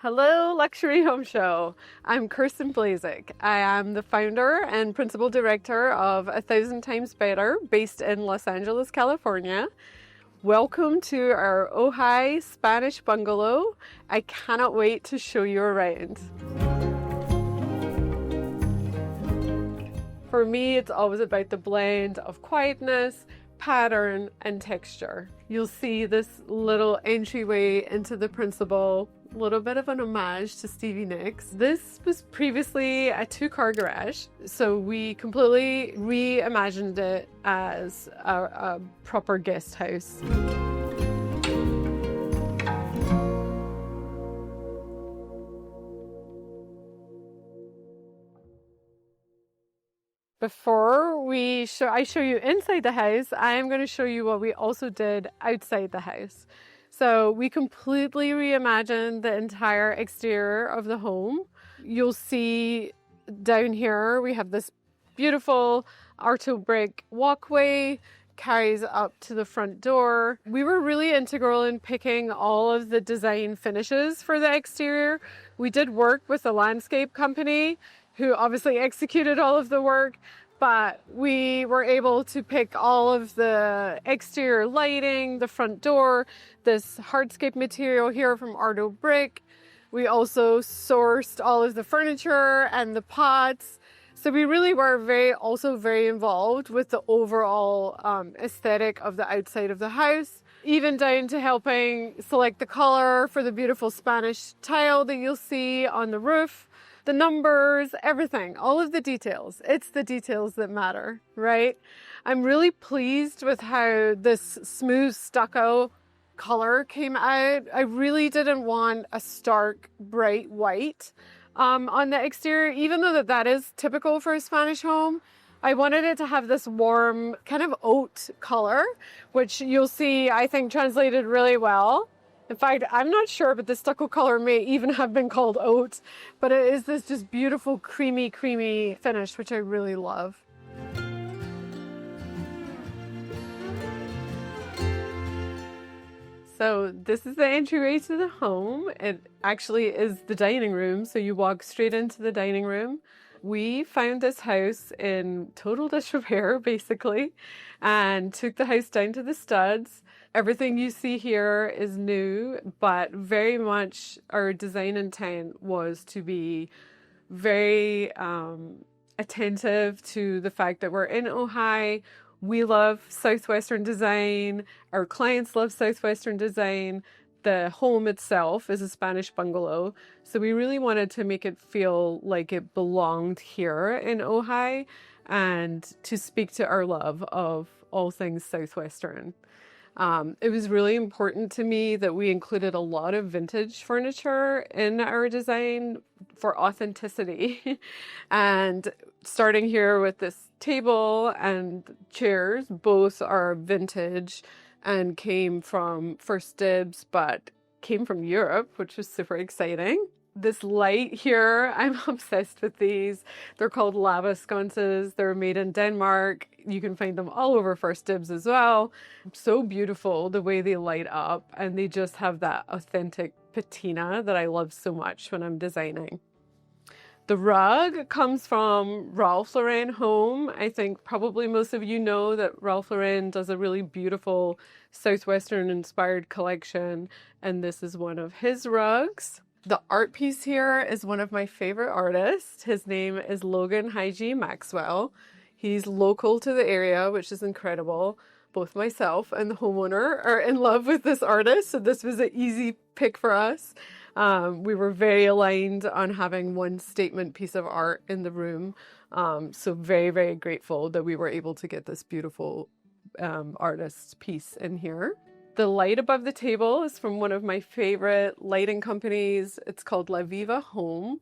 Hello, Luxury Home Show. I'm Kirsten Blazek. I am the founder and principal director of 1,000 Times Better, based in Los Angeles, California. Welcome to our Ojai Spanish bungalow. I cannot wait to show you around. For me, it's always about the blend of quietness, pattern, and texture. You'll see this little entryway into the principal, a little bit of an homage to Stevie Nicks. This was previously a two-car garage, so we completely reimagined it as a proper guest house. Before I show you inside the house, I am going to show you what we also did outside the house. So we completely reimagined the entire exterior of the home. You'll see down here, we have this beautiful arto brick walkway, carries up to the front door. We were really integral in picking all of the design finishes for the exterior. We did work with a landscape company who obviously executed all of the work, but we were able to pick all of the exterior lighting, the front door, this hardscape material here from Arto Brick. We also sourced all of the furniture and the pots. So we really were very involved with the overall aesthetic of the outside of the house, even down to helping select the color for the beautiful Spanish tile that you'll see on the roof. The numbers, everything, all of the details. It's the details that matter, right? I'm really pleased with how this smooth stucco color came out. I really didn't want a stark, bright white on the exterior, even though that is typical for a Spanish home. I wanted it to have this warm kind of oat color, which you'll see, I think, translated really well. In fact, I'm not sure, but the stucco color may even have been called oat, but it is this just beautiful creamy finish, which I really love. So this is the entryway to the home. It actually is the dining room, so you walk straight into the dining room. We found this house in total disrepair, basically, and took the house down to the studs. Everything you see here is new, but very much our design intent was to be very attentive to the fact that we're in Ojai. We love Southwestern design. Our clients love Southwestern design. The home itself is a Spanish bungalow, so we really wanted to make it feel like it belonged here in Ojai and to speak to our love of all things Southwestern. It was really important to me that we included a lot of vintage furniture in our design for authenticity. And starting here with this table and chairs, both are vintage and came from First Dibs, but came from Europe, which was super exciting. This light here, I'm obsessed with these. They're called lava sconces. They're made in Denmark. You can find them all over First Dibs as well. So beautiful the way they light up, and they just have that authentic patina that I love so much when I'm designing. The rug comes from Ralph Lauren Home. I think probably most of you know that Ralph Lauren does a really beautiful Southwestern inspired collection, and this is one of his rugs. The art piece here is one of my favorite artists. His name is Logan Ojai Maxwell. He's local to the area, which is incredible. Both myself and the homeowner are in love with this artist, so this was an easy pick for us. We were very aligned on having one statement piece of art in the room. So very grateful that we were able to get this beautiful artist piece in here. The light above the table is from one of my favorite lighting companies. It's called La Viva Home.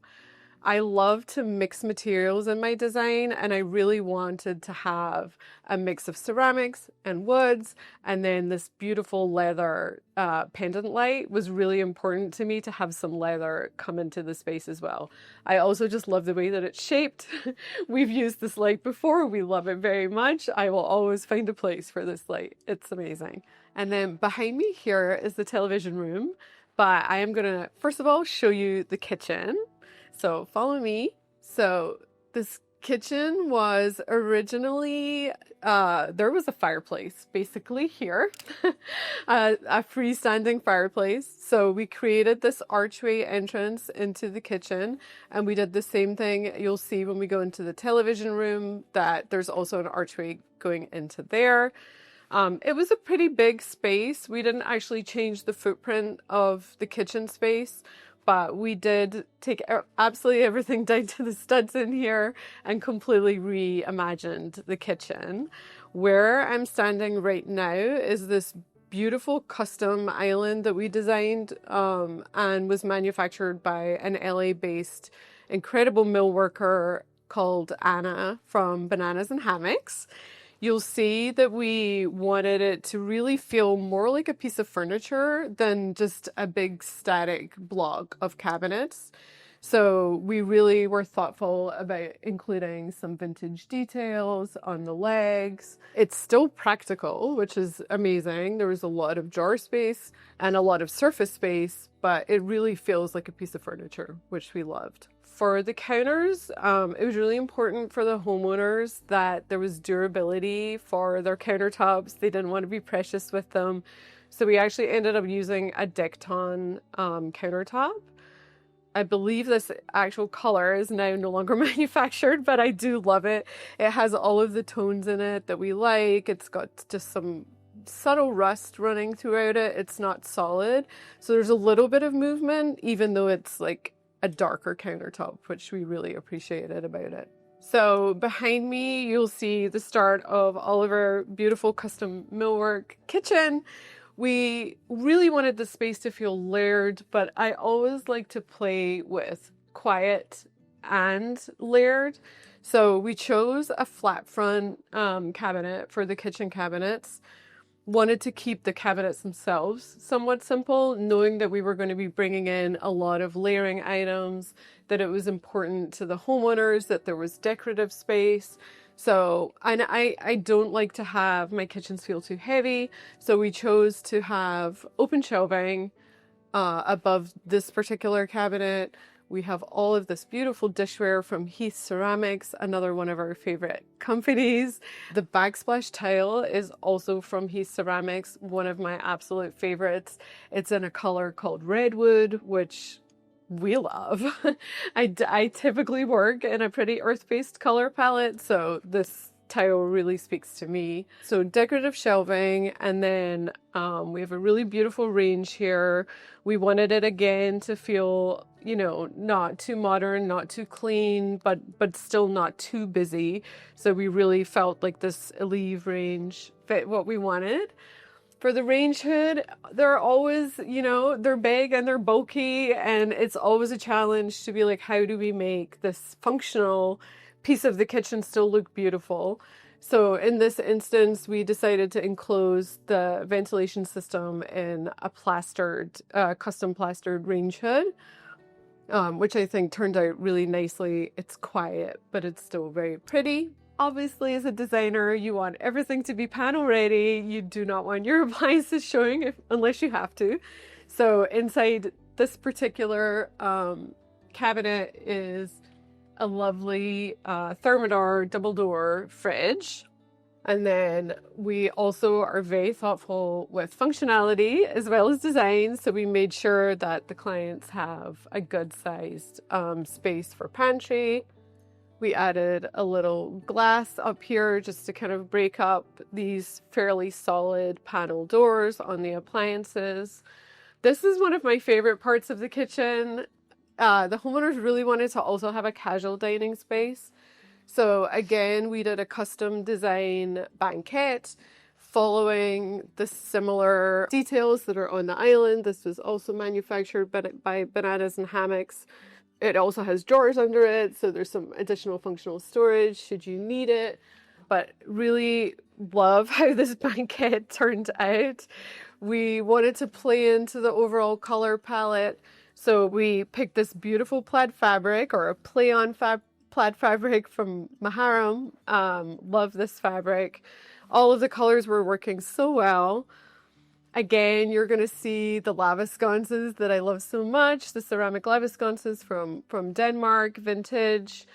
I love to mix materials in my design, and I really wanted to have a mix of ceramics and woods, and then this beautiful leather pendant light was really important to me to have some leather come into the space as well. I also just love the way that it's shaped. We've used this light before. We love it very much. I will always find a place for this light. It's amazing. And then behind me here is the television room. but I am gonna first of all show you the kitchen. So follow me. So this kitchen was originally, there was a fireplace basically here, a freestanding fireplace. So we created this archway entrance into the kitchen, and we did the same thing. You'll see when we go into the television room that there's also an archway going into there. It was a pretty big space. We didn't actually change the footprint of the kitchen space, but we did take absolutely everything down to the studs in here and completely reimagined the kitchen. Where I'm standing right now is this beautiful custom island that we designed and was manufactured by an LA-based incredible millworker called Anna from Bananas and Hammocks. You'll see that we wanted it to really feel more like a piece of furniture than just a big static block of cabinets. So we really were thoughtful about including some vintage details on the legs. It's still practical, which is amazing. There was a lot of drawer space and a lot of surface space, but it really feels like a piece of furniture, which we loved. For the counters, it was really important for the homeowners that there was durability for their countertops. They didn't want to be precious with them. So we actually ended up using a Decton countertop. I believe this actual color is now no longer manufactured, but I do love it. It has all of the tones in it that we like. It's got just some subtle rust running throughout it. It's not solid. So there's a little bit of movement, even though it's like a darker countertop, which we really appreciated about it. So behind me, you'll see the start of all of our beautiful custom millwork kitchen. We really wanted the space to feel layered, but I always like to play with quiet and layered. So we chose a flat front cabinet for the kitchen cabinets. Wanted to keep the cabinets themselves somewhat simple, knowing that we were going to be bringing in a lot of layering items, that it was important to the homeowners that there was decorative space. So I don't like to have my kitchens feel too heavy, so we chose to have open shelving above this particular cabinet. We have all of this beautiful dishware from Heath Ceramics, another one of our favorite companies. The backsplash tile is also from Heath Ceramics, one of my absolute favorites. It's in a color called redwood, which we love. I typically work in a pretty earth-based color palette, so this tile really speaks to me. So decorative shelving, and then we have a really beautiful range here. We wanted it again to feel, you know, not too modern, not too clean, but still not too busy. So we really felt like this Eleve range fit what we wanted. For the range hood, they're always, you know, they're big and they're bulky, and it's always a challenge to be like, how do we make this functional piece of the kitchen still look beautiful? So in this instance, we decided to enclose the ventilation system in a plastered, custom plastered range hood, which I think turned out really nicely. It's quiet, but it's still very pretty. Obviously, as a designer, you want everything to be panel ready. You do not want your appliances showing unless you have to. So inside this particular cabinet is a lovely Thermador double door fridge. And then we also are very thoughtful with functionality as well as design. So we made sure that the clients have a good sized space for pantry. We added a little glass up here just to kind of break up these fairly solid panel doors on the appliances. This is one of my favorite parts of the kitchen. The homeowners really wanted to also have a casual dining space. So again, we did a custom design banquette following the similar details that are on the island. This was also manufactured by Bananas and Hammocks. It also has drawers under it, so there's some additional functional storage should you need it. But really love how this banquette turned out. We wanted to play into the overall color palette, so we picked this beautiful plaid fabric, or a play on plaid fabric from Maharam. Love this fabric. All of the colors were working so well. Again, you're going to see the lava sconces that I love so much, the ceramic lava sconces from Denmark, vintage.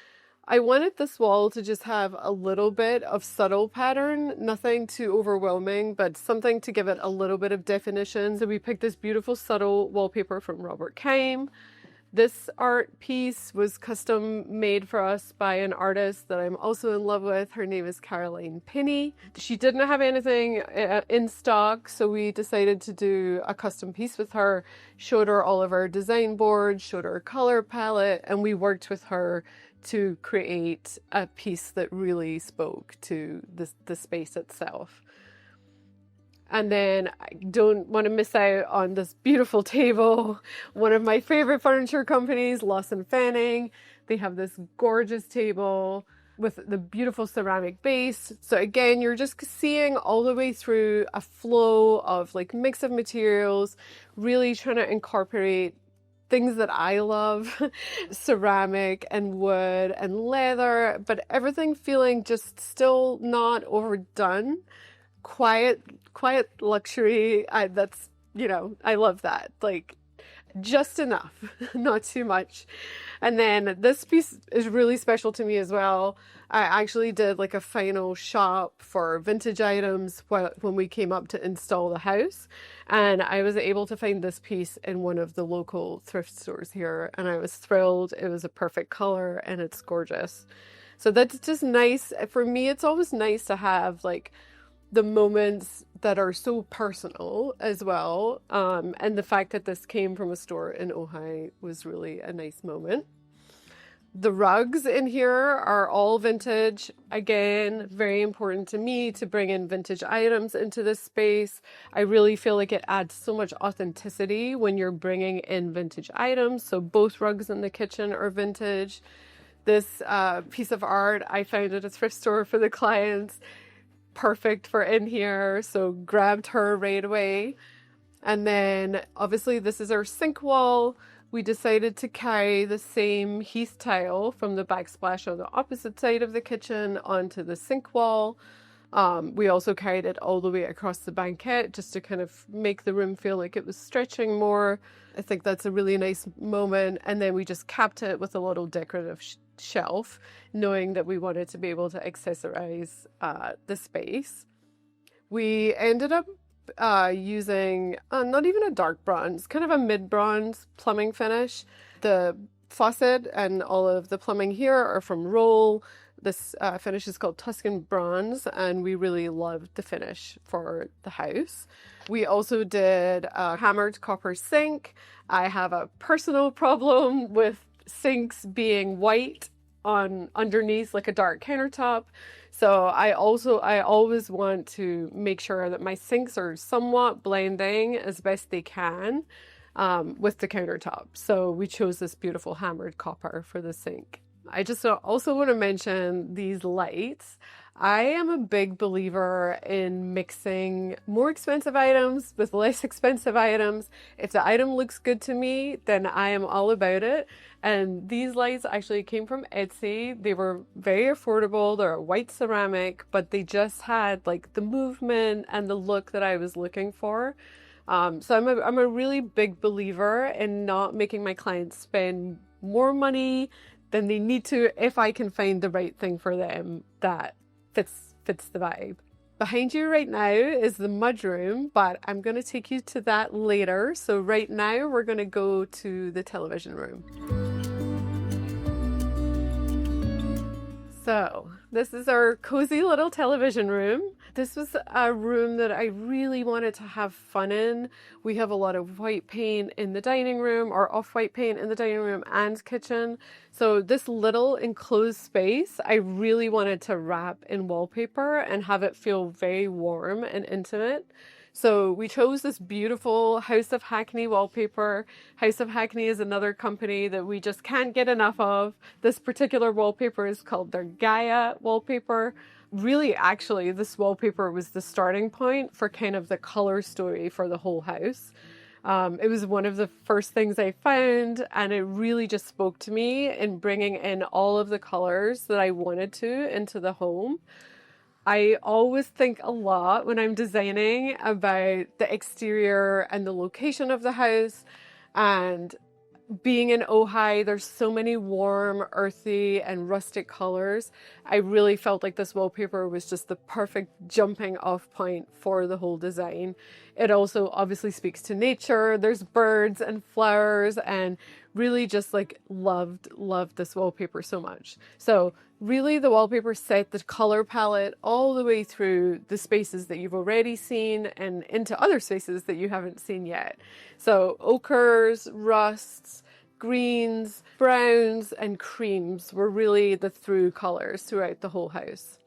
I wanted this wall to just have a little bit of subtle pattern, nothing too overwhelming, but something to give it a little bit of definition. So we picked this beautiful subtle wallpaper from Robert Keim. This art piece was custom made for us by an artist that I'm also in love with. Her name is Caroline Pinney. She didn't have anything in stock, so we decided to do a custom piece with her, showed her all of our design boards, showed her a color palette, and we worked with her to create a piece that really spoke to the space itself. And then I don't want to miss out on this beautiful table. One of my favorite furniture companies, Lawson Fanning. They have this gorgeous table with the beautiful ceramic base. So again, you're just seeing all the way through a flow of like mix of materials, really trying to incorporate things that I love, ceramic and wood and leather, but everything feeling just still not overdone. Quiet luxury. That's, I love that. Like, just enough, not too much. And then this piece is really special to me as well. I actually did like a final shop for vintage items when we came up to install the house. And I was able to find this piece in one of the local thrift stores here. And I was thrilled. It was a perfect color and it's gorgeous. So that's just nice. For me, it's always nice to have like the moments that are so personal as well. And the fact that this came from a store in Ojai was really a nice moment. The rugs in here are all vintage. Again, very important to me to bring in vintage items into this space. I really feel like it adds so much authenticity when you're bringing in vintage items. So both rugs in the kitchen are vintage. This piece of art I found at a thrift store for the clients. Perfect for in here, so grabbed her right away. And then obviously this is our sink wall. We decided to carry the same Heath tile from the backsplash on the opposite side of the kitchen onto the sink wall. We also carried it all the way across the banquette just to kind of make the room feel like it was stretching more. I think that's a really nice moment. And then we just capped it with a little decorative shelf, knowing that we wanted to be able to accessorize the space. We ended up using not even a dark bronze, kind of a mid-bronze plumbing finish. The faucet and all of the plumbing here are from Roll. This finish is called Tuscan Bronze, and we really loved the finish for the house. We also did a hammered copper sink. I have a personal problem with sinks being white on underneath like a dark countertop. So I always want to make sure that my sinks are somewhat blending as best they can with the countertop. So we chose this beautiful hammered copper for the sink. I just also want to mention these lights. I am a big believer in mixing more expensive items with less expensive items. If the item looks good to me, then I am all about it. And these lights actually came from Etsy. They were very affordable. They're a white ceramic, but they just had like the movement and the look that I was looking for. So I'm a really big believer in not making my clients spend more money than they need to if I can find the right thing for them that fits the vibe. Behind you right now is the mudroom, but I'm going to take you to that later. So right now we're going to go to the television room. So this is our cozy little television room. This was a room that I really wanted to have fun in. We have a lot of white paint in the dining room, or off-white paint in the dining room and kitchen. So this little enclosed space, I really wanted to wrap in wallpaper and have it feel very warm and intimate. So we chose this beautiful House of Hackney wallpaper. House of Hackney is another company that we just can't get enough of. This particular wallpaper is called their Gaia wallpaper. Really, actually, this wallpaper was the starting point for kind of the color story for the whole house. It was one of the first things I found, and it really just spoke to me in bringing in all of the colors that I wanted to into the home. I always think a lot when I'm designing about the exterior and the location of the house. And being in Ojai, there's so many warm, earthy, and rustic colors. I really felt like this wallpaper was just the perfect jumping off point for the whole design. It also obviously speaks to nature. There's birds and flowers, and really just like loved this wallpaper so much. So really the wallpaper set the color palette all the way through the spaces that you've already seen and into other spaces that you haven't seen yet. So ochres, rusts, greens, browns, and creams were really the through colors throughout the whole house.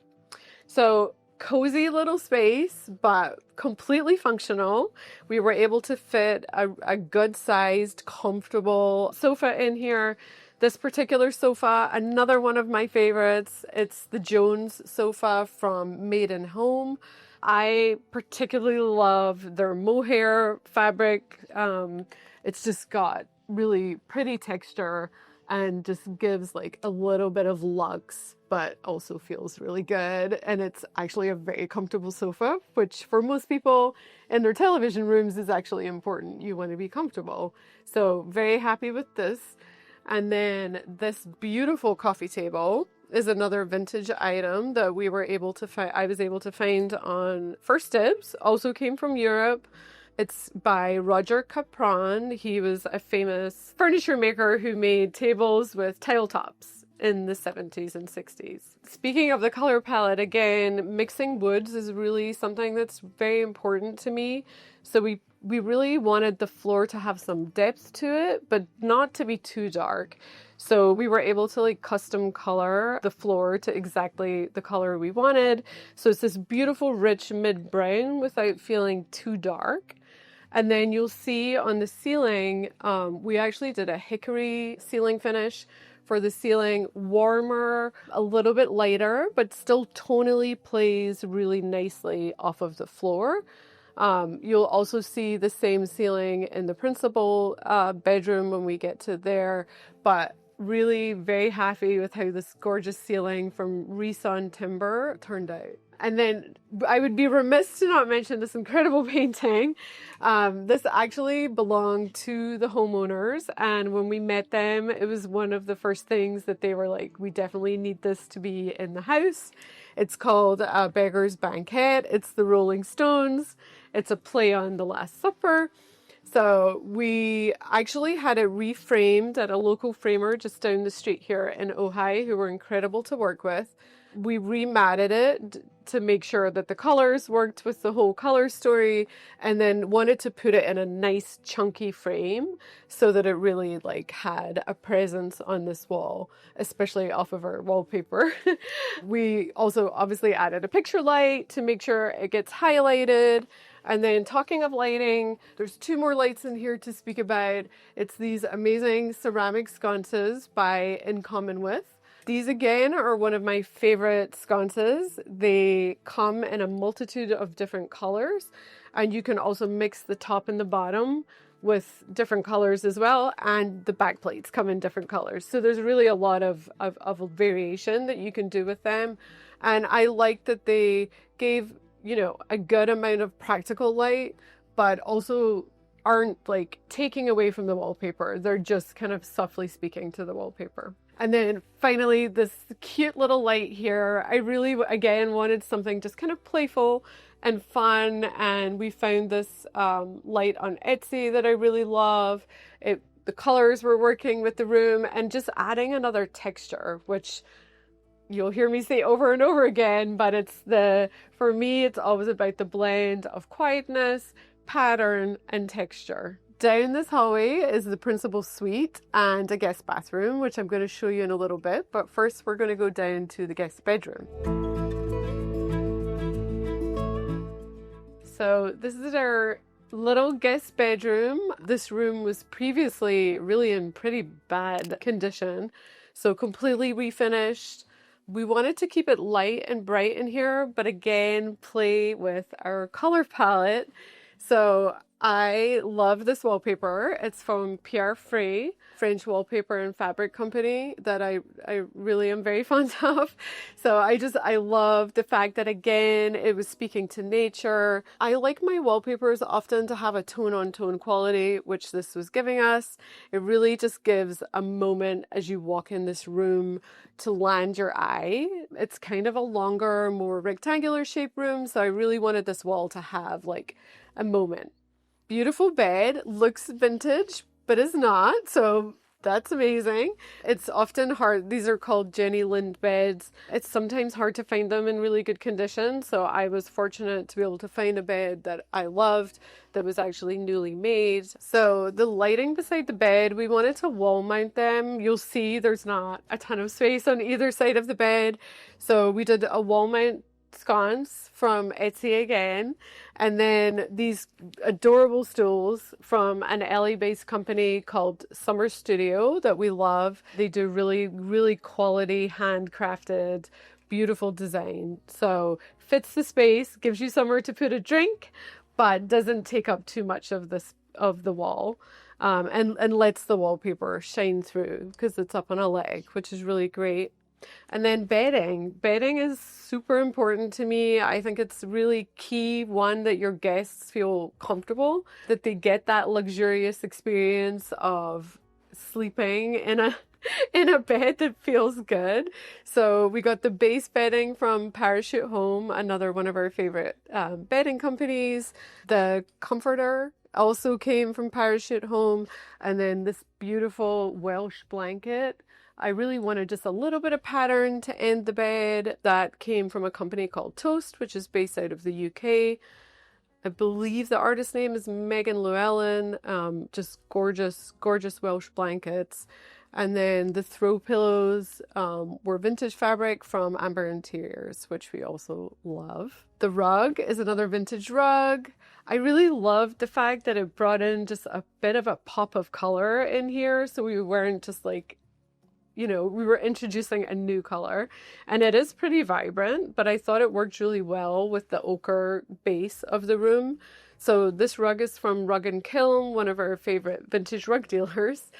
So cozy little space, but completely functional. We were able to fit a good sized, comfortable sofa in here. This particular sofa, another one of my favorites, it's the Jones sofa from Made in Home. I particularly love their mohair fabric. It's just got really pretty texture and just gives like a little bit of luxe, but also feels really good. And it's actually a very comfortable sofa, which for most people in their television rooms is actually important. You want to be comfortable. So very happy with this. And then this beautiful coffee table is another vintage item that we were able to find. I was able to find on First Dibs. Also came from Europe. It's by Roger Capron. He was a famous furniture maker who made tables with tile tops in the 70s and 60s. Speaking of the color palette, again, mixing woods is really something that's very important to me. So we really wanted the floor to have some depth to it, but not to be too dark. So we were able to like custom color the floor to exactly the color we wanted. So it's this beautiful, rich mid-brown without feeling too dark. And then you'll see on the ceiling, we actually did a hickory ceiling finish for the ceiling, warmer, a little bit lighter, but still tonally plays really nicely off of the floor. You'll also see the same ceiling in the principal bedroom when we get to there, but really very happy with how this gorgeous ceiling from resawn timber turned out. And then I would be remiss to not mention this incredible painting. This actually belonged to the homeowners, and when we met them, it was one of the first things that they were like, we definitely need this to be in the house. It's called Beggar's Banquet. It's the Rolling Stones. It's a play on the Last Supper. So we actually had it reframed at a local framer just down the street here in Ojai, who were incredible to work with. We rematted it to make sure that the colors worked with the whole color story, and then wanted to put it in a nice chunky frame so that it really like had a presence on this wall, especially off of our wallpaper. We also obviously added a picture light to make sure it gets highlighted. And then talking of lighting, there's two more lights in here to speak about. It's these amazing ceramic sconces by In Common With. These again are one of my favorite sconces. They come in a multitude of different colors, and you can also mix the top and the bottom with different colors as well, and the back plates come in different colors. So there's really a lot of variation that you can do with them. And I like that they gave, you know, a good amount of practical light, but also aren't like taking away from the wallpaper. They're just kind of softly speaking to the wallpaper. And then finally, this cute little light here. I really, again, wanted something just kind of playful and fun. And we found this light on Etsy that I really love. The colors were working with the room and just adding another texture, which you'll hear me say over and over again, but for me, it's always about the blend of quietness, pattern, and texture. Down this hallway is the principal suite and a guest bathroom, which I'm going to show you in a little bit. But first, we're going to go down to the guest bedroom. So this is our little guest bedroom. This room was previously really in pretty bad condition, so completely refinished. We wanted to keep it light and bright in here, but again, play with our color palette. So I love this wallpaper. It's from Pierre Frey, French wallpaper and fabric company that I really am very fond of. So I love the fact that, again, it was speaking to nature. I like my wallpapers often to have a tone on tone quality, which this was giving us. It really just gives a moment as you walk in this room to land your eye. It's kind of a longer, more rectangular shaped room. So I really wanted this wall to have like a moment. Beautiful bed, looks vintage, but is not, so that's amazing. It's often hard, these are called Jenny Lind beds. It's sometimes hard to find them in really good condition, so I was fortunate to be able to find a bed that I loved that was actually newly made. So the lighting beside the bed, we wanted to wall mount them. You'll see there's not a ton of space on either side of the bed, so we did a wall mount sconce from Etsy again, and then these adorable stools from an LA-based company called Summer Studio that we love. They do really quality handcrafted beautiful design, so fits the space, gives you somewhere to put a drink, but doesn't take up too much of the wall, and lets the wallpaper shine through because it's up on a leg, which is really great. And then bedding. Bedding is super important to me. I think it's really key, one, that your guests feel comfortable, that they get that luxurious experience of sleeping in a bed that feels good. So we got the base bedding from Parachute Home, another one of our favorite bedding companies. The comforter also came from Parachute Home. And then this beautiful Welsh blanket. I really wanted just a little bit of pattern to end the bed. That came from a company called Toast, which is based out of the UK. I believe the artist's name is Megan Llewellyn. Just gorgeous Welsh blankets. And then the throw pillows were vintage fabric from Amber Interiors, which we also love. The rug is another vintage rug. I really loved the fact that it brought in just a bit of a pop of color in here. So we weren't just like, we were introducing a new color, and it is pretty vibrant, but I thought it worked really well with the ochre base of the room. So this rug is from Rug and Kiln, one of our favorite vintage rug dealers.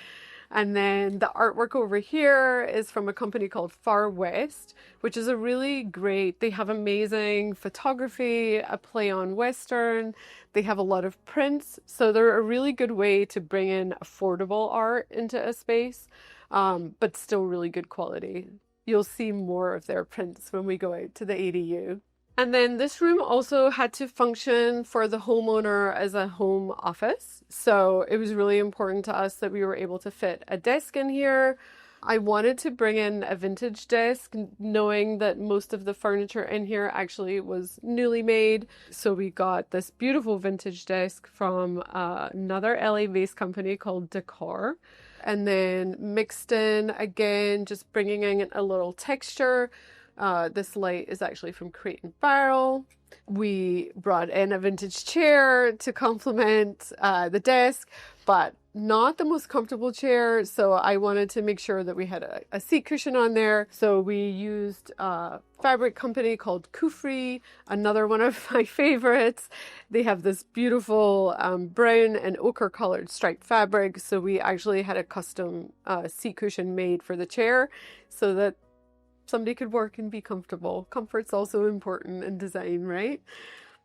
And then the artwork over here is from a company called Far West, which is a really great, they have amazing photography, a play on Western. They have a lot of prints. So they're a really good way to bring in affordable art into a space. But still really good quality. You'll see more of their prints when we go out to the ADU. And then this room also had to function for the homeowner as a home office. So it was really important to us that we were able to fit a desk in here. I wanted to bring in a vintage desk, knowing that most of the furniture in here actually was newly made. So we got this beautiful vintage desk from another LA-based company called Decor. And then mixed in, again, just bringing in a little texture. This light is actually from Crate and Barrel. We brought in a vintage chair to complement the desk, but not the most comfortable chair. So I wanted to make sure that we had a seat cushion on there. So we used a fabric company called Kufri, another one of my favorites. They have this beautiful brown and ochre colored striped fabric. So we actually had a custom seat cushion made for the chair so that somebody could work and be comfortable. Comfort's also important in design, right?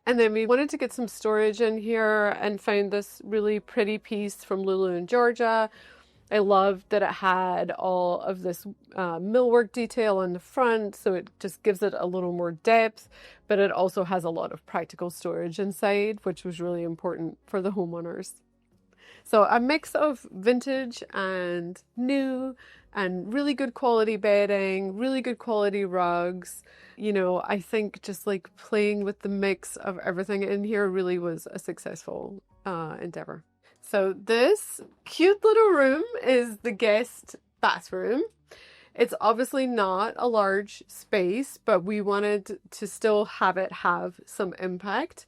And then we wanted to get some storage in here and found this really pretty piece from Lulu in Georgia. I loved that it had all of this millwork detail in the front, so it just gives it a little more depth, but it also has a lot of practical storage inside, which was really important for the homeowners. So a mix of vintage and new and really good quality bedding, really good quality rugs. I think just like playing with the mix of everything in here really was a successful endeavor. So this cute little room is the guest bathroom. It's obviously not a large space, but we wanted to still have it have some impact.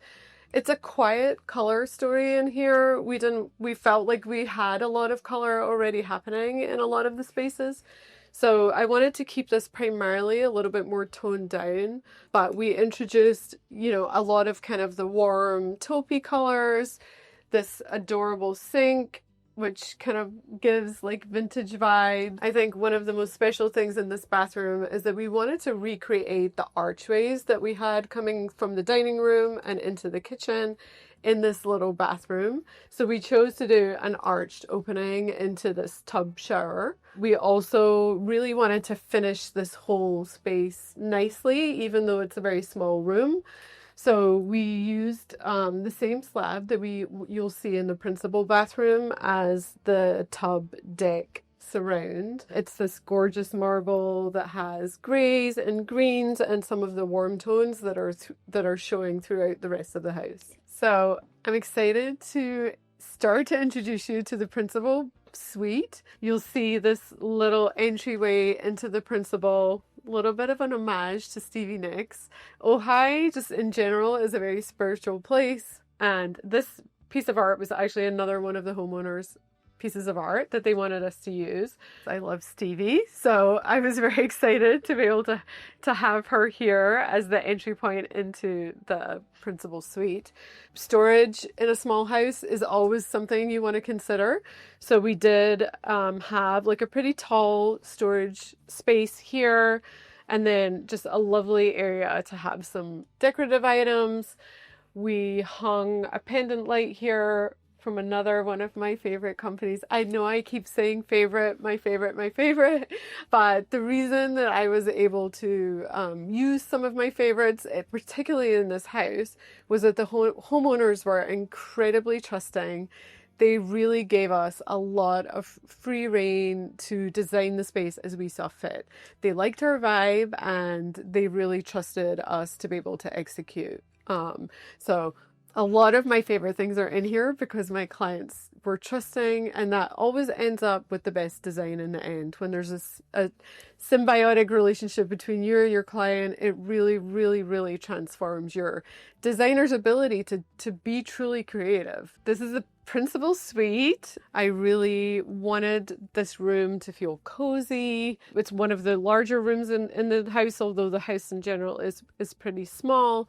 It's a quiet color story in here. We felt like we had a lot of color already happening in a lot of the spaces. So I wanted to keep this primarily a little bit more toned down, but we introduced, a lot of kind of the warm taupey colors, this adorable sink, which kind of gives like vintage vibe. I think one of the most special things in this bathroom is that we wanted to recreate the archways that we had coming from the dining room and into the kitchen in this little bathroom. So we chose to do an arched opening into this tub shower. We also really wanted to finish this whole space nicely, even though it's a very small room. So we used the same slab that you'll see in the principal bathroom as the tub deck surround. It's this gorgeous marble that has greys and greens and some of the warm tones that are showing throughout the rest of the house. So I'm excited to start to introduce you to the principal suite. You'll see this little entryway into the principal, a little bit of an homage to Stevie Nicks. Ojai, just in general, is a very spiritual place, and this piece of art was actually another one of the homeowners' pieces of art that they wanted us to use. I love Stevie, so I was very excited to be able to have her here as the entry point into the principal suite. Storage in a small house is always something you want to consider. So we did have like a pretty tall storage space here, and then just a lovely area to have some decorative items. We hung a pendant light here from another one of my favorite companies. I know I keep saying favorite, my favorite, but the reason that I was able to use some of my favorites, particularly in this house, was that the homeowners were incredibly trusting. They really gave us a lot of free rein to design the space as we saw fit. They liked our vibe and they really trusted us to be able to execute. So a lot of my favorite things are in here because my clients were trusting, and that always ends up with the best design in the end. When there's a symbiotic relationship between you and your client, it really, really, really transforms your designer's ability to be truly creative. This is a principal suite. I really wanted this room to feel cozy. It's one of the larger rooms in the house, although the house in general is pretty small.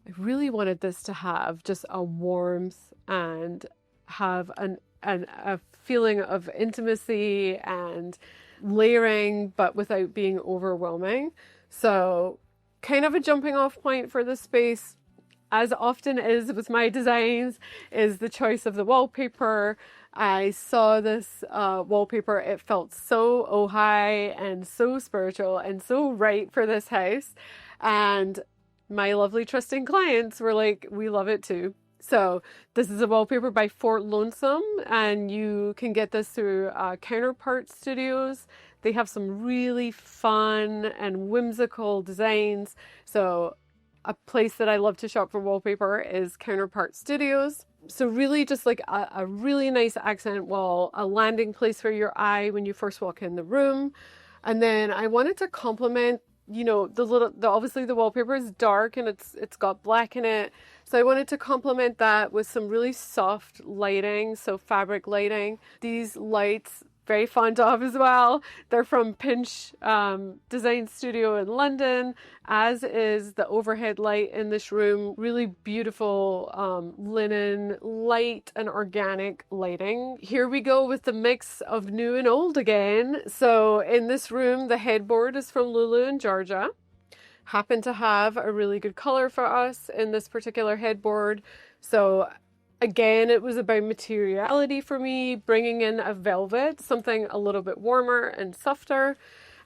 I really wanted this to have just a warmth and have a feeling of intimacy and layering, but without being overwhelming. So kind of a jumping off point for this space, as often is with my designs, is the choice of the wallpaper. I saw this wallpaper. It felt so Ojai and so spiritual and so right for this house. And my lovely trusting clients were like, we love it too. So this is a wallpaper by Fort Lonesome, and you can get this through Counterpart Studios. They have some really fun and whimsical designs. So a place that I love to shop for wallpaper is Counterpart Studios. So really just like a really nice accent wall, a landing place for your eye when you first walk in the room. And then I wanted to complement, you know, obviously the wallpaper is dark and it's got black in it. So I wanted to complement that with some really soft lighting, so fabric lighting. These lights, very fond of as well. They're from Pinch Design Studio in London, as is the overhead light in this room. Really beautiful linen, light and organic lighting. Here we go with the mix of new and old again. So in this room, the headboard is from Lulu in Georgia. Happened to have a really good color for us in this particular headboard. So again, it was about materiality for me, bringing in a velvet, something a little bit warmer and softer.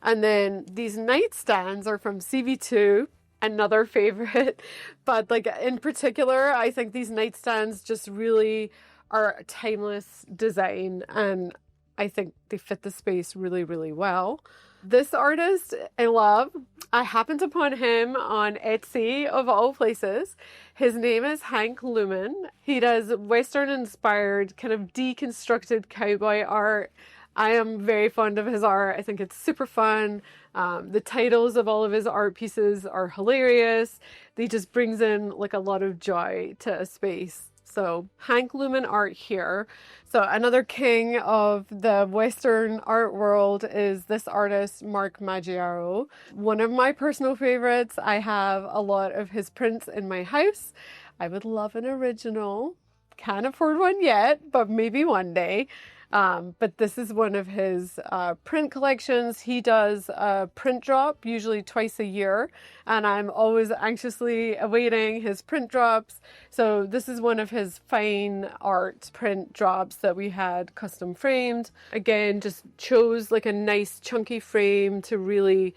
And then these nightstands are from CV2, another favorite. But like in particular, I think these nightstands just really are a timeless design, and I think they fit the space really, really well. This artist I love. I happened upon him on Etsy, of all places. His name is Hank Lumen. He does Western-inspired, kind of deconstructed cowboy art. I am very fond of his art. I think it's super fun. The titles of all of his art pieces are hilarious. He just brings in like a lot of joy to a space. So Hank Lumen art here. So another king of the Western art world is this artist, Mark Maggiaro. One of my personal favorites. I have a lot of his prints in my house. I would love an original. Can't afford one yet, but maybe one day. But this is one of his print collections. He does a print drop usually twice a year, and I'm always anxiously awaiting his print drops. So this is one of his fine art print drops that we had custom framed. Again, just chose like a nice chunky frame to really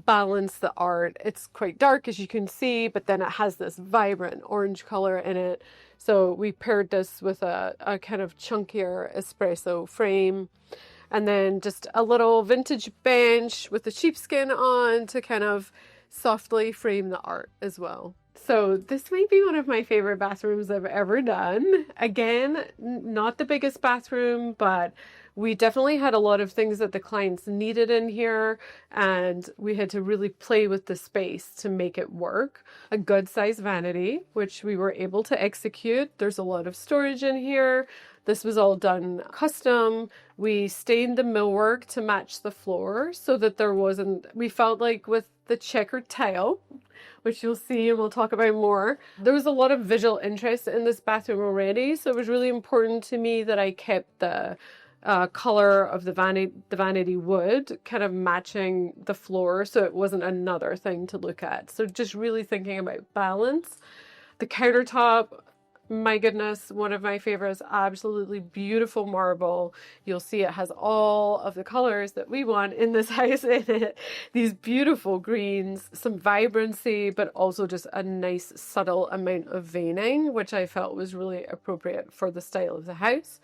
balance the art. It's quite dark, as you can see, but then it has this vibrant orange color in it. So we paired this with a kind of chunkier espresso frame, and then just a little vintage bench with the sheepskin on to kind of softly frame the art as well. So this might be one of my favorite bathrooms I've ever done. Again, not the biggest bathroom, but we definitely had a lot of things that the clients needed in here, and we had to really play with the space to make it work. A good size vanity, which we were able to execute. There's a lot of storage in here. This was all done custom. We stained the millwork to match the floor so that there wasn't, we felt like with the checkered tile, which you'll see and we'll talk about more, there was a lot of visual interest in this bathroom already. So it was really important to me that I kept the color of the vanity wood kind of matching the floor, so it wasn't another thing to look at. So just really thinking about balance. The countertop, my goodness, one of my favorites, absolutely beautiful marble. You'll see it has all of the colors that we want in this house in it. These beautiful greens, some vibrancy, but also just a nice subtle amount of veining, which I felt was really appropriate for the style of the house.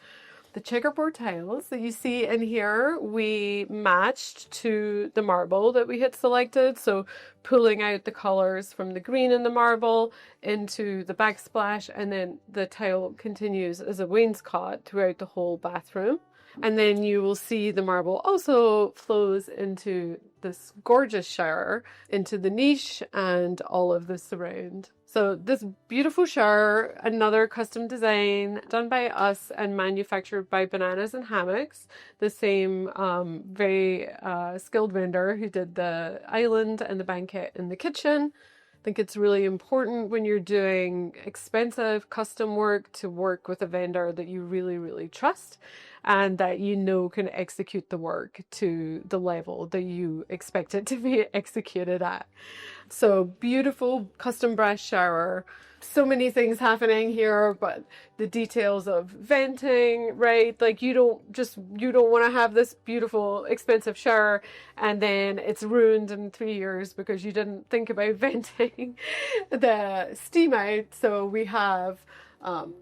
The checkerboard tiles that you see in here, we matched to the marble that we had selected. So pulling out the colors from the green in the marble into the backsplash, and then the tile continues as a wainscot throughout the whole bathroom. And then you will see the marble also flows into this gorgeous shower, into the niche and all of the surround. So this beautiful shower, another custom design done by us and manufactured by Bananas and Hammocks, the same very skilled vendor who did the island and the banquette in the kitchen. I think it's really important when you're doing expensive custom work to work with a vendor that you really, really trust and that you know can execute the work to the level that you expect it to be executed at. So beautiful custom brass shower. So many things happening here, but the details of venting, right? Like you don't want to have this beautiful, expensive shower and then it's ruined in 3 years because you didn't think about venting the steam out. So we have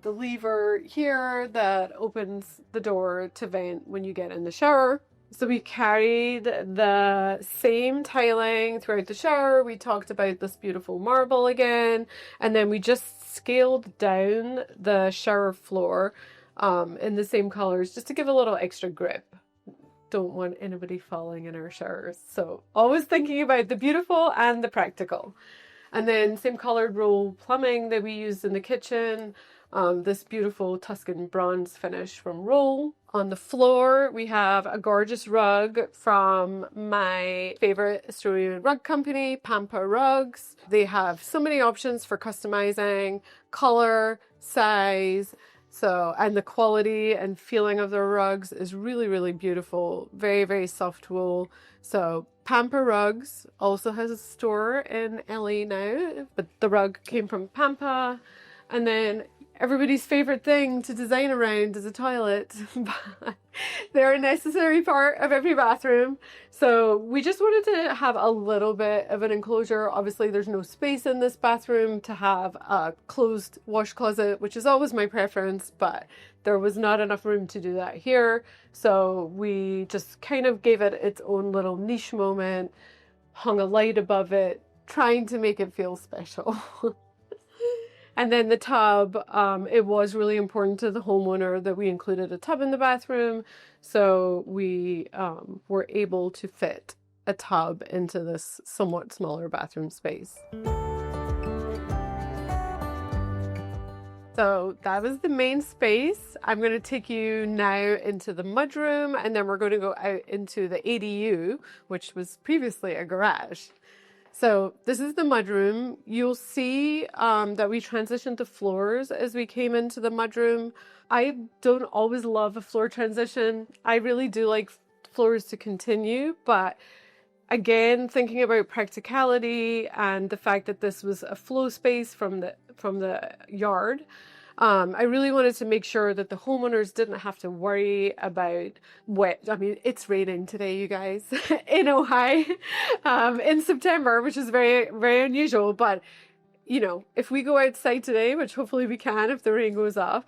the lever here that opens the door to vent when you get in the shower. So we carried the same tiling throughout the shower. We talked about this beautiful marble again, and then we just scaled down the shower floor in the same colors just to give a little extra grip. Don't want anybody falling in our showers. So always thinking about the beautiful and the practical. And then same colored roll plumbing that we used in the kitchen. This beautiful Tuscan bronze finish from Roll. On the floor, we have a gorgeous rug from my favorite Australian rug company, Pampa Rugs. They have so many options for customizing, color, size, and the quality and feeling of their rugs is really, really beautiful. Very, very soft wool. So Pampa Rugs also has a store in LA now, but the rug came from Pampa. And then everybody's favorite thing to design around is a toilet. They're a necessary part of every bathroom. So we just wanted to have a little bit of an enclosure. Obviously, there's no space in this bathroom to have a closed wash closet, which is always my preference, but there was not enough room to do that here. So we just kind of gave it its own little niche moment, hung a light above it, trying to make it feel special. And then the tub, it was really important to the homeowner that we included a tub in the bathroom. So we were able to fit a tub into this somewhat smaller bathroom space. So that was the main space. I'm going to take you now into the mudroom, and then we're going to go out into the ADU, which was previously a garage. So this is the mudroom. You'll see that we transitioned to floors as we came into the mudroom. I don't always love a floor transition. I really do like floors to continue, but again, thinking about practicality and the fact that this was a flow space from the yard, I really wanted to make sure that the homeowners didn't have to worry about wet. I mean, it's raining today, you guys, in Ojai, in September, which is very, very unusual. But, you know, if we go outside today, which hopefully we can if the rain goes off,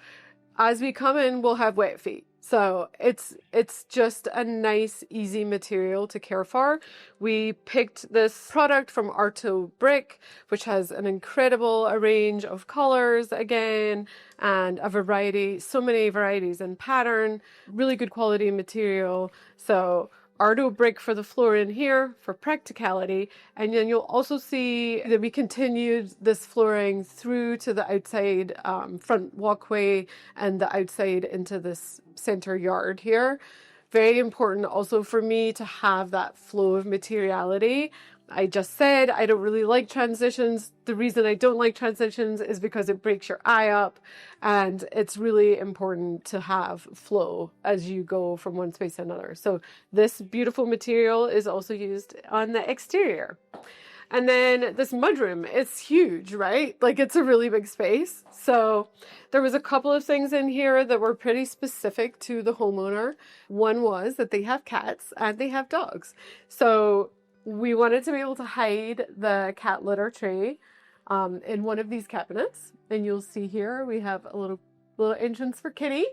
as we come in, we'll have wet feet. So it's just a nice, easy material to care for. We picked this product from Arto Brick, which has an incredible range of colors again, and a variety, so many varieties in pattern, really good quality material. So Arto Brick for the floor in here for practicality. And then you'll also see that we continued this flooring through to the outside front walkway and the outside into this center yard here. Very important also for me to have that flow of materiality. I just said I don't really like transitions. The reason I don't like transitions is because it breaks your eye up, and it's really important to have flow as you go from one space to another. So this beautiful material is also used on the exterior. And then this mudroom, it's huge, right? Like it's a really big space. So there was a couple of things in here that were pretty specific to the homeowner. One was that they have cats and they have dogs. So we wanted to be able to hide the cat litter tray in one of these cabinets. And you'll see here we have a little entrance for Kitty.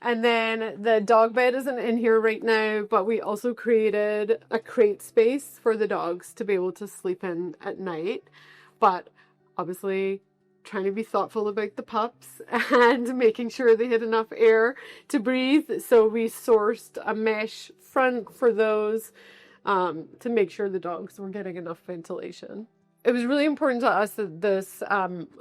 And then the dog bed isn't in here right now, but we also created a crate space for the dogs to be able to sleep in at night. But obviously trying to be thoughtful about the pups and making sure they had enough air to breathe. So we sourced a mesh front for those to make sure the dogs were getting enough ventilation. It was really important to us that this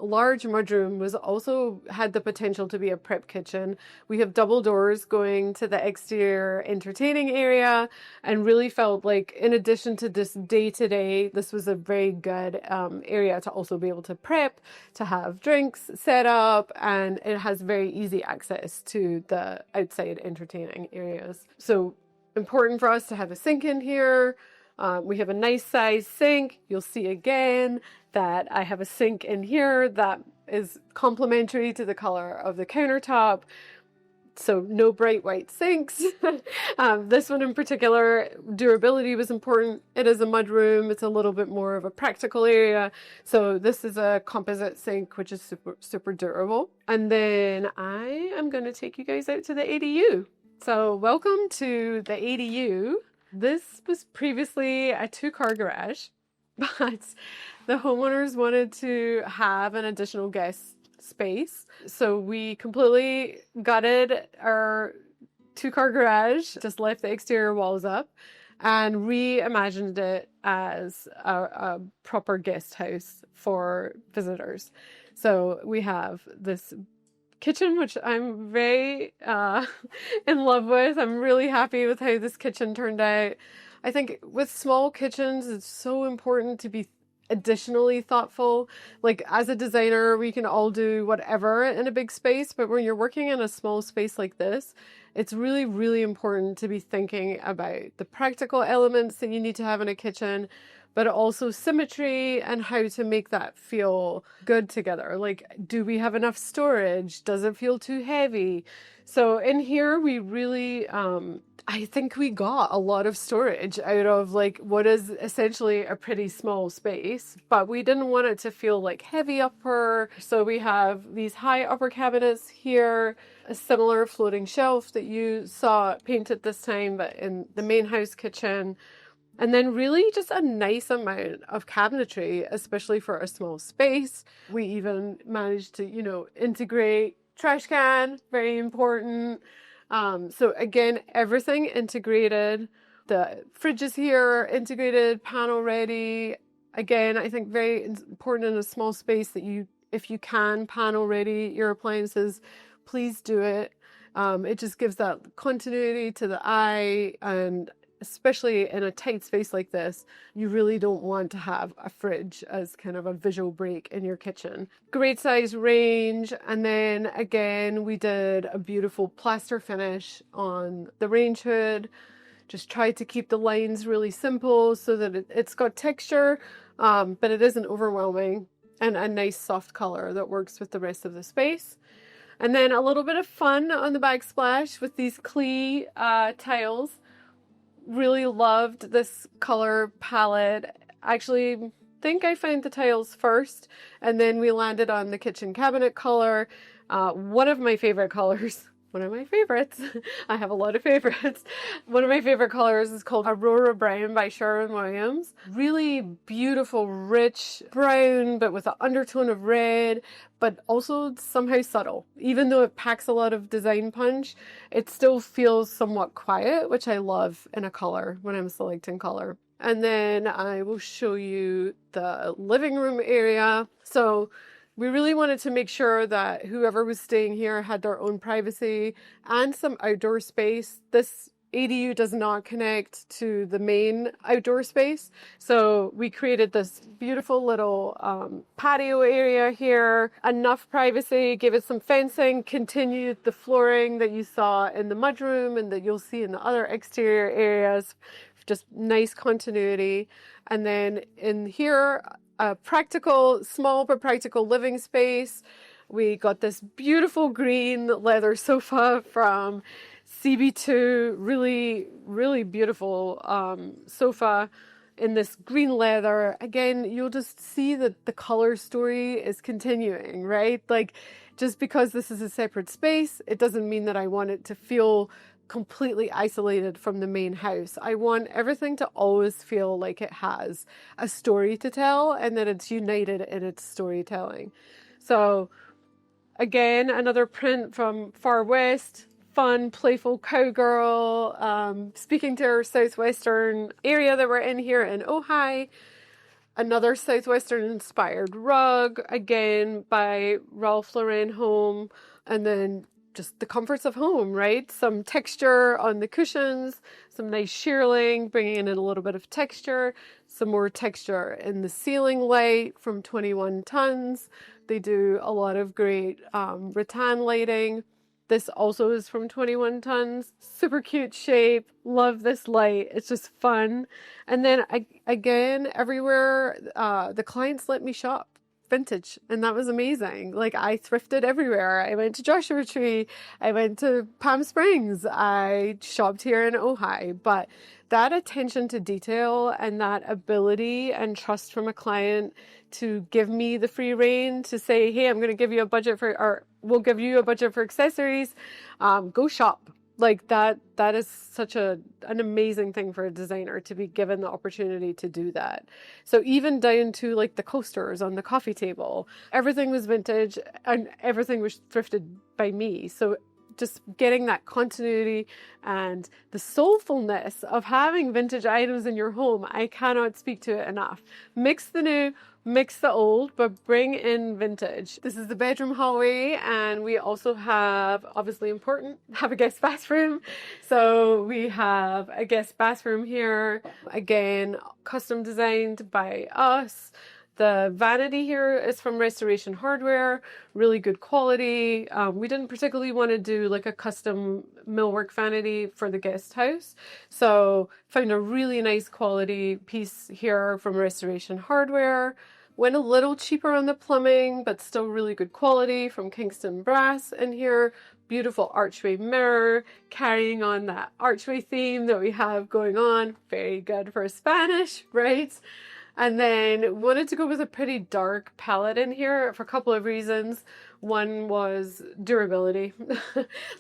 large mudroom was also had the potential to be a prep kitchen. We have double doors going to the exterior entertaining area, and really felt like in addition to this day-to-day, this was a very good area to also be able to prep, to have drinks set up, and it has very easy access to the outside entertaining areas. So important for us to have a sink in here. We have a nice size sink. You'll see again that I have a sink in here that is complementary to the color of the countertop. So no bright white sinks. This one in particular, durability was important. It is a mudroom. It's a little bit more of a practical area. So this is a composite sink, which is super, super durable. And then I am going to take you guys out to the ADU. So welcome to the ADU. This was previously a 2-car garage, but the homeowners wanted to have an additional guest space. So we completely gutted our 2-car garage, just left the exterior walls up, and reimagined it as a proper guest house for visitors. So we have this kitchen, which I'm very in love with. I'm really happy with how this kitchen turned out. I think with small kitchens, it's so important to be additionally thoughtful. Like as a designer, we can all do whatever in a big space, but when you're working in a small space like this, it's really, really important to be thinking about the practical elements that you need to have in a kitchen, but also symmetry and how to make that feel good together. Like, do we have enough storage? Does it feel too heavy? So in here, we really, I think we got a lot of storage out of like what is essentially a pretty small space, but we didn't want it to feel like heavy upper. So we have these high upper cabinets here, a similar floating shelf that you saw painted this time, but in the main house kitchen. And then really just a nice amount of cabinetry, especially for a small space. We even managed to, you know, integrate trash can, very important. So again, everything integrated. The fridge is here, integrated, panel ready. Again, I think very important in a small space that you, if you can panel ready your appliances, please do it. It just gives that continuity to the eye, and especially in a tight space like this, you really don't want to have a fridge as kind of a visual break in your kitchen. Great size range. And then again, we did a beautiful plaster finish on the range hood. Just tried to keep the lines really simple so that it's got texture, but it isn't overwhelming, and a nice soft color that works with the rest of the space. And then a little bit of fun on the backsplash with these clay tiles. Really loved this color palette. Actually, think I found the tiles first, and then we landed on the kitchen cabinet color. One of my favorite colors. One of my favorites. I have a lot of favorites. One of my favorite colors is called Aurora Brown by Sherwin-Williams. Really beautiful, rich brown, but with an undertone of red, but also somehow subtle. Even though it packs a lot of design punch, it still feels somewhat quiet, which I love in a color when I'm selecting color. And then I will show you the living room area. So we really wanted to make sure that whoever was staying here had their own privacy and some outdoor space. This ADU does not connect to the main outdoor space. So we created this beautiful little patio area here, enough privacy, gave it some fencing, continued the flooring that you saw in the mudroom and that you'll see in the other exterior areas, just nice continuity. And then in here, a practical, small but practical living space. We got this beautiful green leather sofa from CB2, really, really beautiful sofa in this green leather. Again, you'll just see that the color story is continuing, right? Like, just because this is a separate space, it doesn't mean that I want it to feel completely isolated from the main house. I want everything to always feel like it has a story to tell and that it's united in its storytelling. So again, another print from Far West, fun, playful cowgirl, speaking to our southwestern area that we're in here in Ojai. Another southwestern inspired rug, again by Ralph Lauren Home, and then just the comforts of home, right? Some texture on the cushions, some nice shearling, bringing in a little bit of texture, some more texture in the ceiling light from 21 Tons. They do a lot of great rattan lighting. This also is from 21 Tons. Super cute shape. Love this light. It's just fun. And then again, everywhere, the clients let me shop vintage, and that was amazing. Like, I thrifted everywhere. I went to Joshua Tree, I went to Palm Springs, I shopped here in Ojai. But that attention to detail and that ability and trust from a client to give me the free rein to say, hey, I'm going to give you a budget for, or we'll give you a budget for accessories, go shop. Like that is such an amazing thing for a designer to be given the opportunity to do that. So even down to like the coasters on the coffee table, everything was vintage and everything was thrifted by me. So just getting that continuity and the soulfulness of having vintage items in your home, I cannot speak to it enough. Mix the new, mix the old, but bring in vintage. This is the bedroom hallway, and we also have, obviously important, have a guest bathroom. So we have a guest bathroom here, again, custom designed by us. The vanity here is from Restoration Hardware, really good quality. We didn't particularly want to do like a custom millwork vanity for the guest house. So found a really nice quality piece here from Restoration Hardware. Went a little cheaper on the plumbing, but still really good quality from Kingston Brass in here. Beautiful archway mirror, carrying on that archway theme that we have going on. Very good for Spanish, right? And then wanted to go with a pretty dark palette in here for a couple of reasons. One was durability.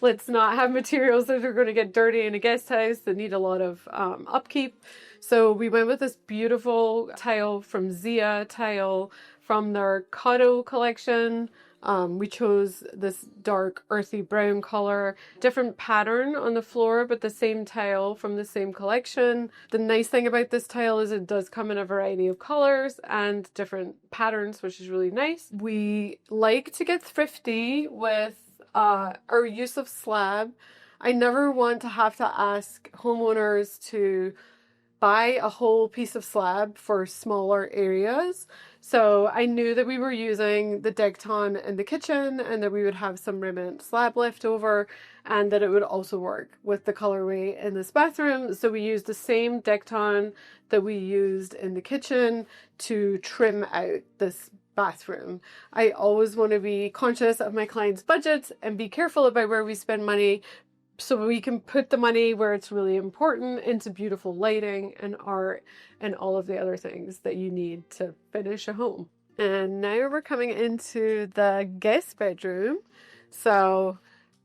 Let's not have materials that are going to get dirty in a guest house that need a lot of upkeep. So we went with this beautiful tile from Zia Tile from their Cotto collection. We chose this dark earthy brown color, different pattern on the floor, but the same tile from the same collection. The nice thing about this tile is it does come in a variety of colors and different patterns, which is really nice. We like to get thrifty with our use of slab. I never want to have to ask homeowners to buy a whole piece of slab for smaller areas. So I knew that we were using the Decton in the kitchen and that we would have some remnant slab left over, and that it would also work with the colorway in this bathroom. So we used the same Decton that we used in the kitchen to trim out this bathroom. I always want to be conscious of my clients' budgets and be careful about where we spend money, so we can put the money where it's really important, into beautiful lighting and art and all of the other things that you need to finish a home. And now we're coming into the guest bedroom. So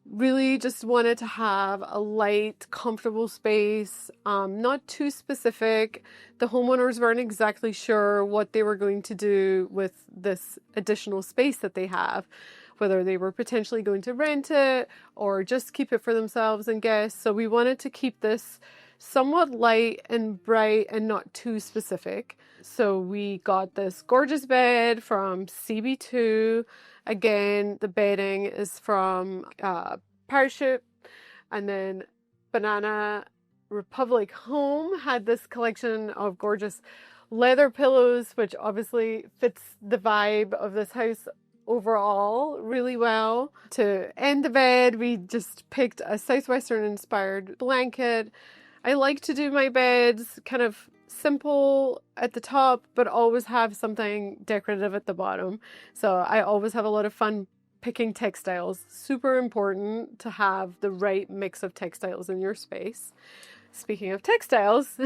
really just wanted to have a light, comfortable space, not too specific. The homeowners weren't exactly sure what they were going to do with this additional space that they have, whether they were potentially going to rent it or just keep it for themselves and guests. So we wanted to keep this somewhat light and bright and not too specific. So we got this gorgeous bed from CB2. Again, the bedding is from Parachute. And then Banana Republic Home had this collection of gorgeous leather pillows, which obviously fits the vibe of this house overall really well. To end the bed, we just picked a Southwestern inspired blanket. I like to do my beds kind of simple at the top, but always have something decorative at the bottom. So I always have a lot of fun picking textiles. Super important to have the right mix of textiles in your space. Speaking of textiles,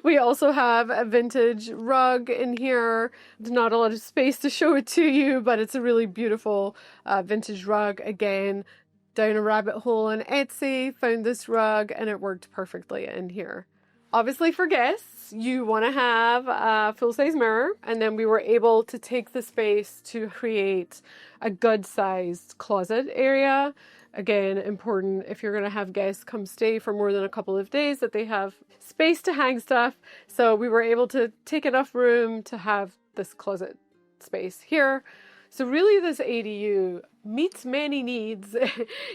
we also have a vintage rug in here. There's not a lot of space to show it to you, but it's a really beautiful vintage rug. Again, down a rabbit hole on Etsy, found this rug and it worked perfectly in here. Obviously for guests, you want to have a full-size mirror, and then we were able to take the space to create a good-sized closet area. Again, important if you're going to have guests come stay for more than a couple of days, that they have space to hang stuff. So we were able to take enough room to have this closet space here. So really this ADU meets many needs.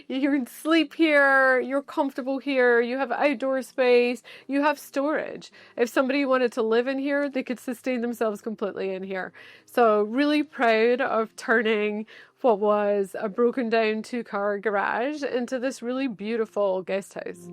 You can sleep here, you're comfortable here, you have outdoor space, you have storage. If somebody wanted to live in here, they could sustain themselves completely in here. So really proud of turning what was a broken down 2-car garage into this really beautiful guest house.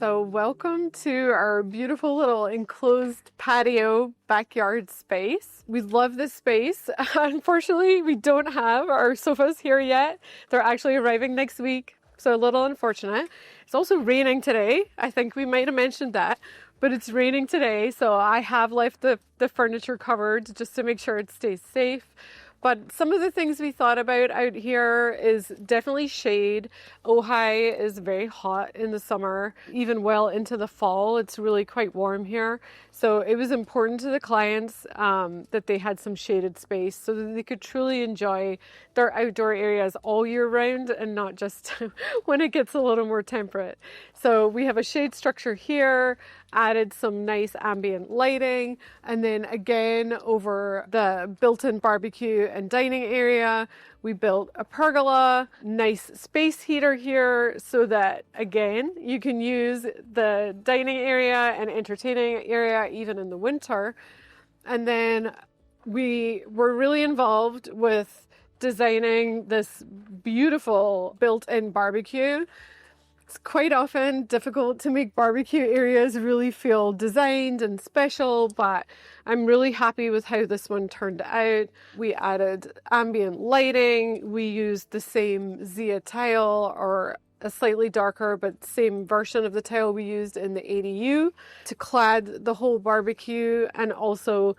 So welcome to our beautiful little enclosed patio backyard space. We love this space. Unfortunately, we don't have our sofas here yet. They're actually arriving next week, so a little unfortunate. It's also raining today. I think we might have mentioned that, but it's raining today, so I have left the furniture covered just to make sure it stays safe. But some of the things we thought about out here is definitely shade. Ojai is very hot in the summer, even well into the fall. It's really quite warm here. So it was important to the clients that they had some shaded space so that they could truly enjoy their outdoor areas all year round and not just when it gets a little more temperate. So we have a shade structure here, added some nice ambient lighting, and then again over the built-in barbecue and dining area, we built a pergola, nice space heater here so that, again, you can use the dining area and entertaining area even in the winter. And then we were really involved with designing this beautiful built-in barbecue. It's quite often difficult to make barbecue areas really feel designed and special, but I'm really happy with how this one turned out. We added ambient lighting. We used the same Zia tile, or a slightly darker but same version of the tile we used in the ADU, to clad the whole barbecue and also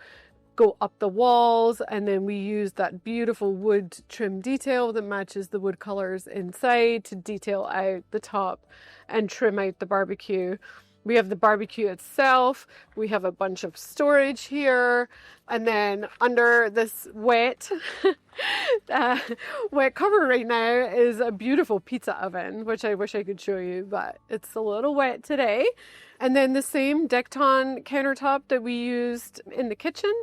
go up the walls. And then we use that beautiful wood trim detail that matches the wood colors inside to detail out the top and trim out the barbecue. We have the barbecue itself. We have a bunch of storage here. And then under this wet wet cover right now is a beautiful pizza oven, which I wish I could show you, but it's a little wet today. And then the same Decton countertop that we used in the kitchen,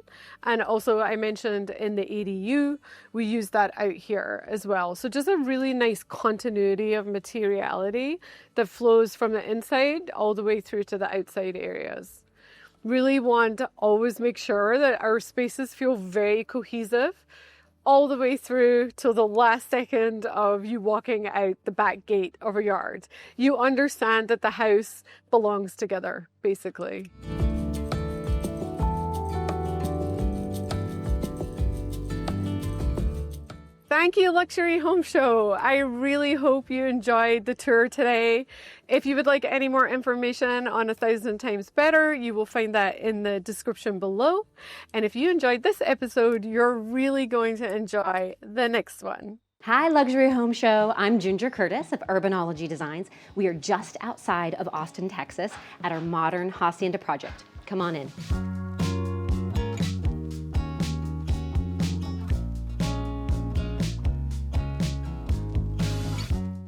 and also I mentioned in the ADU, we used that out here as well. So just a really nice continuity of materiality that flows from the inside all the way through to the outside areas. Really want to always make sure that our spaces feel very cohesive all the way through till the last second of you walking out the back gate of a yard. You understand that the house belongs together, basically. Thank you, Luxury Home Show. I really hope you enjoyed the tour today. If you would like any more information on 1,000 Times Better, you will find that in the description below. And if you enjoyed this episode, you're really going to enjoy the next one. Hi, Luxury Home Show. I'm Ginger Curtis of Urbanology Designs. We are just outside of Austin, Texas at our modern hacienda project. Come on in.